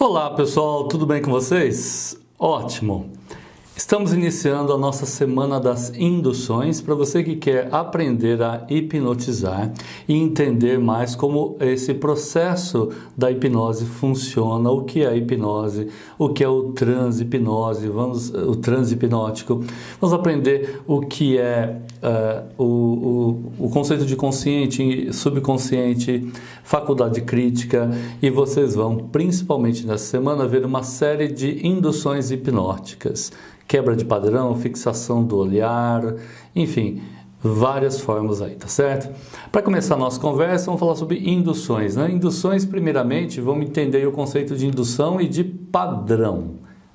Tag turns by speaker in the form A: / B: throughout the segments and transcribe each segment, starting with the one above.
A: Olá pessoal, tudo bem com vocês? Ótimo! Estamos iniciando a nossa semana das induções para você que quer aprender a hipnotizar e entender mais como esse processo da hipnose funciona, o que é a hipnose, o que é o transe hipnose, o transe hipnótico. Vamos aprender o que é o conceito de consciente, subconsciente, faculdade crítica, e vocês vão, principalmente nessa semana, ver uma série de induções hipnóticas. Quebra de padrão, fixação do olhar, enfim, várias formas aí, tá certo? Para começar a nossa conversa, vamos falar sobre induções, né? Induções, primeiramente, vamos entender o conceito de indução e de padrão.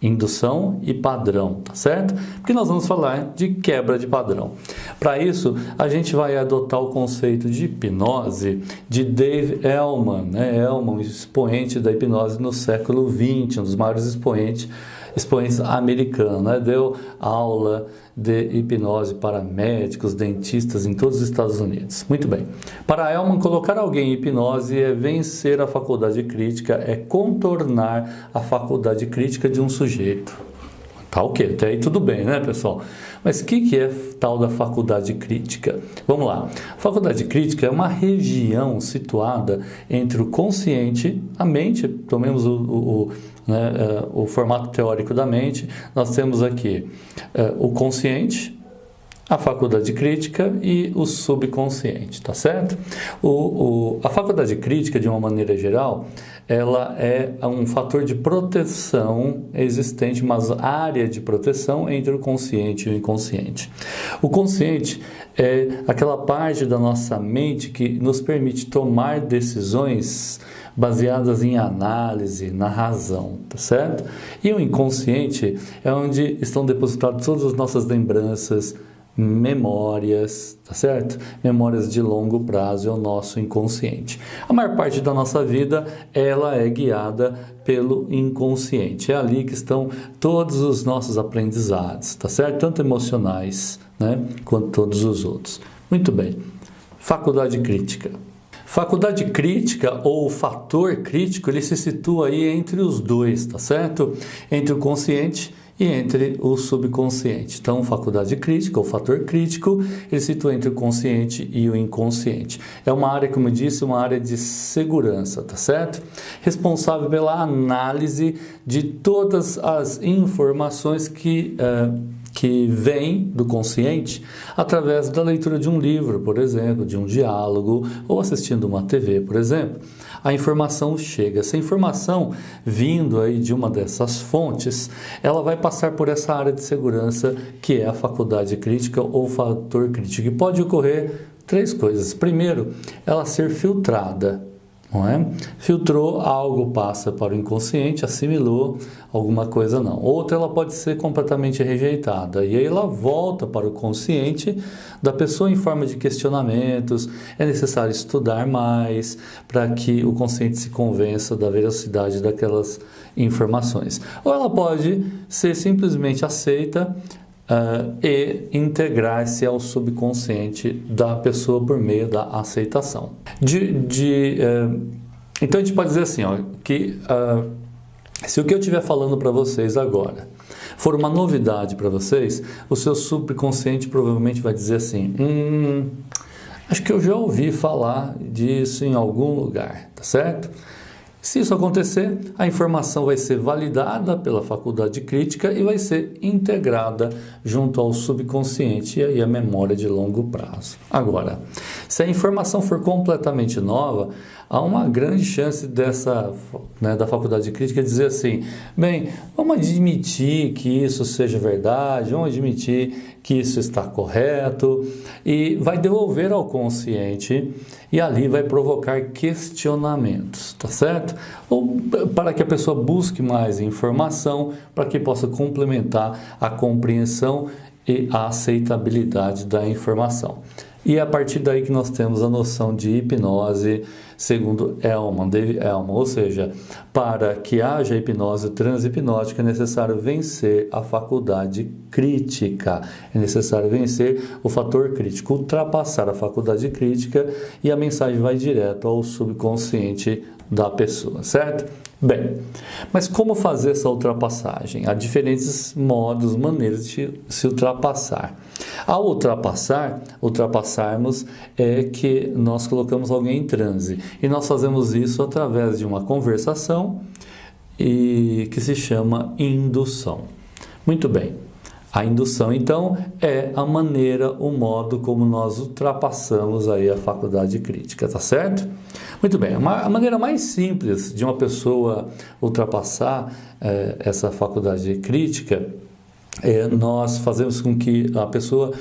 A: Indução e padrão, tá certo? Porque nós vamos falar de quebra de padrão. Para isso, a gente vai adotar o conceito de hipnose de Dave Elman, né? Elman, um expoente da hipnose no século XX, um dos maiores expoentes americanos, né? Deu aula de hipnose para médicos, dentistas em todos os Estados Unidos. Muito bem. Para Elman, colocar alguém em hipnose é vencer a faculdade crítica, é contornar a faculdade crítica de um sujeito. Tá ok, até aí tudo bem, né, pessoal? Mas o que é tal da faculdade crítica? Vamos lá. A faculdade crítica é uma região situada entre o consciente, a mente, tomemos o formato teórico da mente, nós temos aqui o consciente, a faculdade crítica e o subconsciente, tá certo? A faculdade crítica, de uma maneira geral, ela é um fator de proteção existente, uma área de proteção entre o consciente e o inconsciente. O consciente é aquela parte da nossa mente que nos permite tomar decisões baseadas em análise, na razão, tá certo? E o inconsciente é onde estão depositadas todas as nossas lembranças, memórias, tá certo? Memórias de longo prazo é o nosso inconsciente. A maior parte da nossa vida, ela é guiada pelo inconsciente. É ali que estão todos os nossos aprendizados, tá certo? Tanto emocionais, né, quanto todos os outros. Muito bem. Faculdade crítica. Faculdade crítica ou fator crítico, ele se situa aí entre os dois, tá certo? Entre o consciente e entre o subconsciente. Então, faculdade crítica ou fator crítico, ele se situa entre o consciente e o inconsciente. É uma área, como eu disse, uma área de segurança, tá certo? Responsável pela análise de todas as informações que vem do consciente através da leitura de um livro, por exemplo, de um diálogo, ou assistindo uma TV, por exemplo. A informação chega. Essa informação, vindo aí de uma dessas fontes, ela vai passar por essa área de segurança que é a faculdade crítica ou fator crítico. E pode ocorrer três coisas. Primeiro, ela ser filtrada. Não é? Filtrou, algo passa para o inconsciente, assimilou, alguma coisa não. Outra, ela pode ser completamente rejeitada, e aí ela volta para o consciente da pessoa em forma de questionamentos. É necessário estudar mais para que o consciente se convença da veracidade daquelas informações. Ou ela pode ser simplesmente aceita e integrar-se ao subconsciente da pessoa por meio da aceitação. Então a gente pode dizer assim, que se o que eu estiver falando para vocês agora for uma novidade para vocês, o seu subconsciente provavelmente vai dizer assim, acho que eu já ouvi falar disso em algum lugar, tá certo? Se isso acontecer, a informação vai ser validada pela faculdade crítica e vai ser integrada junto ao subconsciente e aí a memória de longo prazo. Agora, se a informação for completamente nova, há uma grande chance da faculdade crítica dizer assim, bem, vamos admitir que isso seja verdade, vamos admitir que isso está correto, e vai devolver ao consciente e ali vai provocar questionamentos, tá certo? Ou para que a pessoa busque mais informação, para que possa complementar a compreensão e a aceitabilidade da informação. E é a partir daí que nós temos a noção de hipnose, segundo Dave Elman, ou seja, para que haja hipnose transhipnótica é necessário vencer a faculdade crítica, é necessário vencer o fator crítico, ultrapassar a faculdade crítica, e a mensagem vai direto ao subconsciente da pessoa, certo? Bem, mas como fazer essa ultrapassagem? Há diferentes modos, maneiras de se ultrapassar. Ao ultrapassarmos é que nós colocamos alguém em transe. E nós fazemos isso através de uma conversação e que se chama indução. Muito bem. A indução, então, é a maneira, o modo como nós ultrapassamos aí a faculdade crítica, tá certo? Muito bem, a maneira mais simples de uma pessoa ultrapassar essa faculdade crítica é nós fazemos com que a pessoa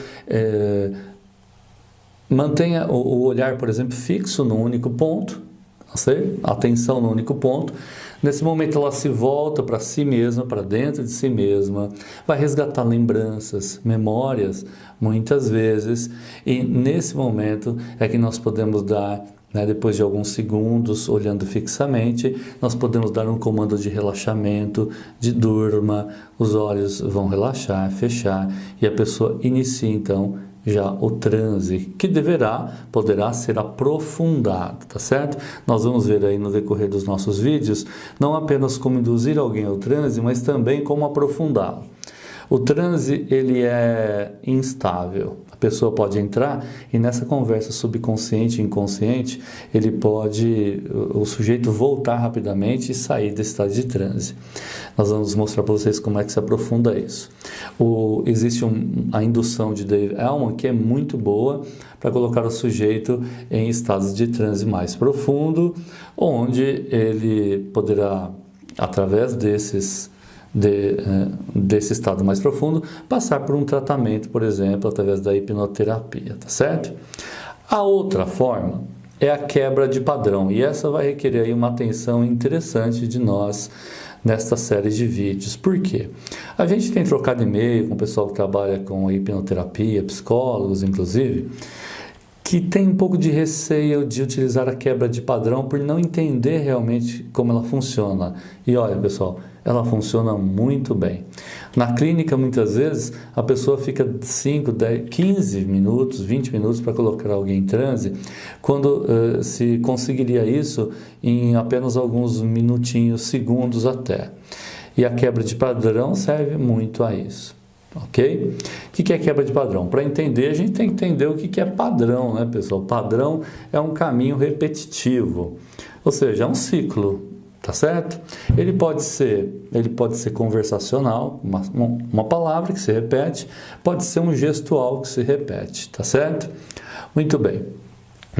A: mantenha o olhar, por exemplo, fixo no único ponto, a atenção no único ponto. Nesse momento ela se volta para si mesma, para dentro de si mesma, vai resgatar lembranças, memórias, muitas vezes, e nesse momento é que nós podemos dar, depois de alguns segundos, olhando fixamente, nós podemos dar um comando de relaxamento, de durma, os olhos vão relaxar, fechar, e a pessoa inicia então já o transe, que poderá ser aprofundado, tá certo? Nós vamos ver aí no decorrer dos nossos vídeos, não apenas como induzir alguém ao transe, mas também como aprofundá-lo. O transe, ele é instável. A pessoa pode entrar e nessa conversa subconsciente e inconsciente, o sujeito voltar rapidamente e sair desse estado de transe. Nós vamos mostrar para vocês como é que se aprofunda isso. Existe a indução de Dave Elman, que é muito boa para colocar o sujeito em estados de transe mais profundo, onde ele poderá, através desse estado mais profundo, passar por um tratamento, por exemplo, através da hipnoterapia, tá certo? A outra forma é a quebra de padrão, e essa vai requerer aí uma atenção interessante de nós nesta série de vídeos. Por quê? A gente tem trocado e-mail com o pessoal que trabalha com hipnoterapia, psicólogos, inclusive, que tem um pouco de receio de utilizar a quebra de padrão por não entender realmente como ela funciona. E olha, pessoal, ela funciona muito bem. Na clínica, muitas vezes, a pessoa fica 5, 10, 15 minutos, 20 minutos para colocar alguém em transe, quando se conseguiria isso em apenas alguns minutinhos, segundos até. E a quebra de padrão serve muito a isso. Ok? O que é quebra de padrão? Para entender, a gente tem que entender o que é padrão, né, pessoal? Padrão é um caminho repetitivo, ou seja, é um ciclo, tá certo? Ele pode ser conversacional, uma palavra que se repete, pode ser um gestual que se repete, tá certo? Muito bem.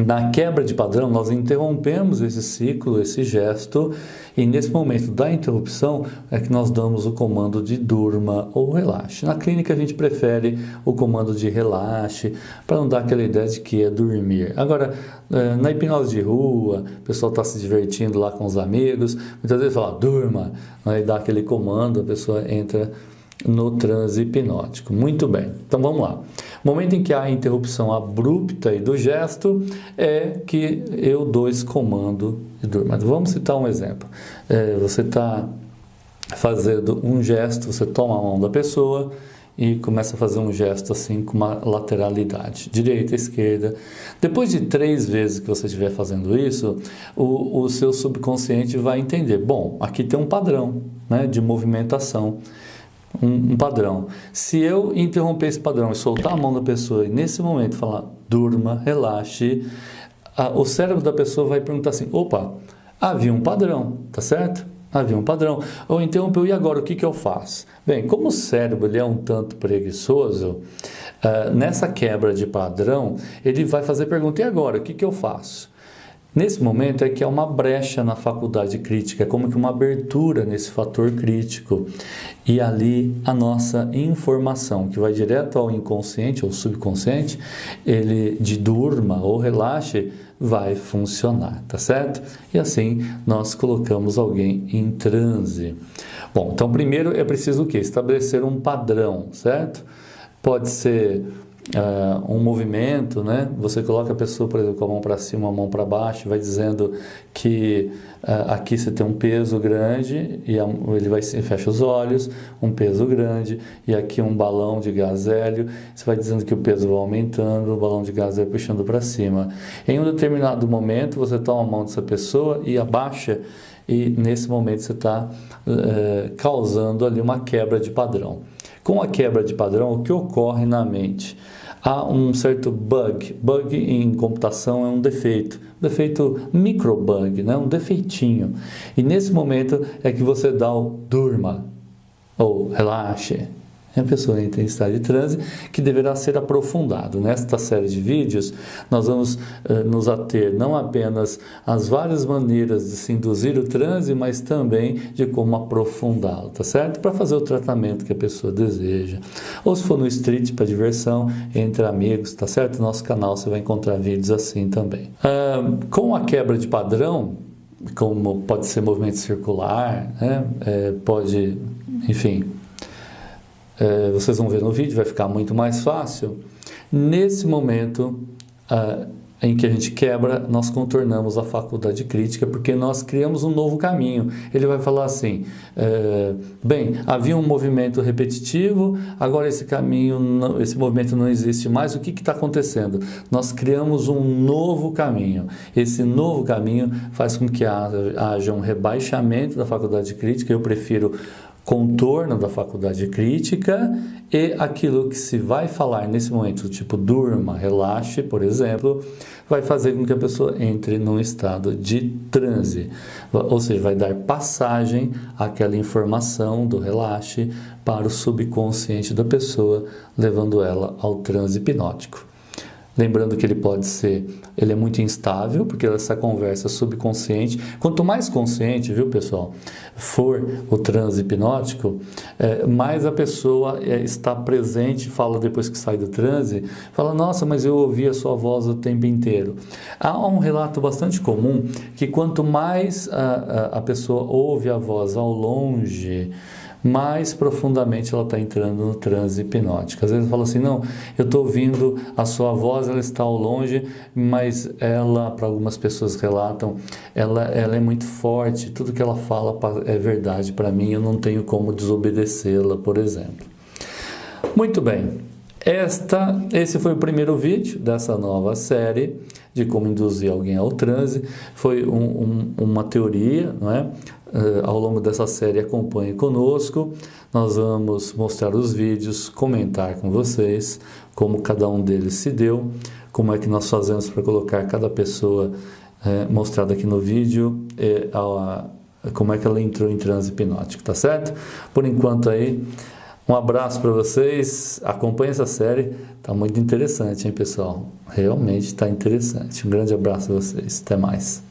A: Na quebra de padrão, nós interrompemos esse ciclo, esse gesto, e nesse momento da interrupção é que nós damos o comando de durma ou relaxe. Na clínica a gente prefere o comando de relaxe, para não dar aquela ideia de que é dormir. Agora, na hipnose de rua, o pessoal está se divertindo lá com os amigos, muitas vezes fala durma, aí dá aquele comando, a pessoa entra no transe hipnótico. Muito bem, então vamos lá. O momento em que há a interrupção abrupta e do gesto é que eu dou esse comando de durma. Vamos citar um exemplo. Você está fazendo um gesto, você toma a mão da pessoa e começa a fazer um gesto assim com uma lateralidade, direita, esquerda. Depois de 3 vezes que você estiver fazendo isso, o seu subconsciente vai entender, bom, aqui tem um padrão, né, de movimentação. Um padrão. Se eu interromper esse padrão e soltar a mão da pessoa e nesse momento falar durma, relaxe, o cérebro da pessoa vai perguntar assim, opa, havia um padrão, tá certo? Havia um padrão. Ou interrompeu, e agora o que eu faço? Bem, como o cérebro ele é um tanto preguiçoso, nessa quebra de padrão, ele vai fazer pergunta, e agora o que eu faço? Nesse momento é que há uma brecha na faculdade crítica, é como que uma abertura nesse fator crítico. E ali a nossa informação, que vai direto ao inconsciente ou subconsciente, ele de durma ou relaxe, vai funcionar, tá certo? E assim nós colocamos alguém em transe. Bom, então primeiro é preciso o quê? Estabelecer um padrão, certo? Pode ser um movimento, né? Você coloca a pessoa, por exemplo, com a mão para cima, a mão para baixo, vai dizendo que aqui você tem um peso grande e ele fecha os olhos, um peso grande, e aqui um balão de gás hélio, você vai dizendo que o peso vai aumentando, o balão de gás vai puxando para cima. Em um determinado momento, você toma a mão dessa pessoa e abaixa e nesse momento você está causando ali uma quebra de padrão. Com a quebra de padrão, o que ocorre na mente? Há um certo bug. Bug em computação é um defeito microbug, né? Um defeitinho. E nesse momento é que você dá o durma ou relaxe. A pessoa entra em estado de transe que deverá ser aprofundado. Nesta série de vídeos, nós vamos nos ater não apenas às várias maneiras de se induzir o transe, mas também de como aprofundá-lo, tá certo? Para fazer o tratamento que a pessoa deseja. Ou se for no street para diversão, entre amigos, tá certo? No nosso canal você vai encontrar vídeos assim também. Com a quebra de padrão, como pode ser movimento circular, né? Pode, enfim... vocês vão ver no vídeo, vai ficar muito mais fácil. Nesse momento em que a gente quebra, nós contornamos a faculdade crítica, porque nós criamos um novo caminho. Ele vai falar assim, bem, havia um movimento repetitivo, agora esse movimento não existe mais, o que está acontecendo? Nós criamos um novo caminho. Esse novo caminho faz com que haja um rebaixamento da faculdade crítica. Eu prefiro contorno da faculdade crítica, e aquilo que se vai falar nesse momento, tipo durma, relaxe, por exemplo, vai fazer com que a pessoa entre num estado de transe, ou seja, vai dar passagem àquela informação do relaxe para o subconsciente da pessoa, levando ela ao transe hipnótico. Lembrando que ele é muito instável, porque essa conversa subconsciente, quanto mais consciente, viu pessoal, for o transe hipnótico, mais a pessoa está presente, fala depois que sai do transe, fala, nossa, mas eu ouvi a sua voz o tempo inteiro. Há um relato bastante comum, que quanto mais a pessoa ouve a voz ao longe, mais profundamente ela está entrando no transe hipnótico. Às vezes fala assim, não, eu estou ouvindo a sua voz, ela está ao longe, mas ela, para algumas pessoas relatam, ela é muito forte, tudo que ela fala é verdade para mim, eu não tenho como desobedecê-la, por exemplo. Muito bem, esse foi o primeiro vídeo dessa nova série de como induzir alguém ao transe. Foi uma teoria, não é? Ao longo dessa série acompanhe conosco, nós vamos mostrar os vídeos, comentar com vocês como cada um deles se deu, como é que nós fazemos para colocar cada pessoa mostrada aqui no vídeo, como é que ela entrou em transe hipnótico, tá certo? Por enquanto aí, um abraço para vocês, acompanhe essa série, tá muito interessante, hein pessoal? Realmente está interessante. Um grande abraço a vocês, até mais.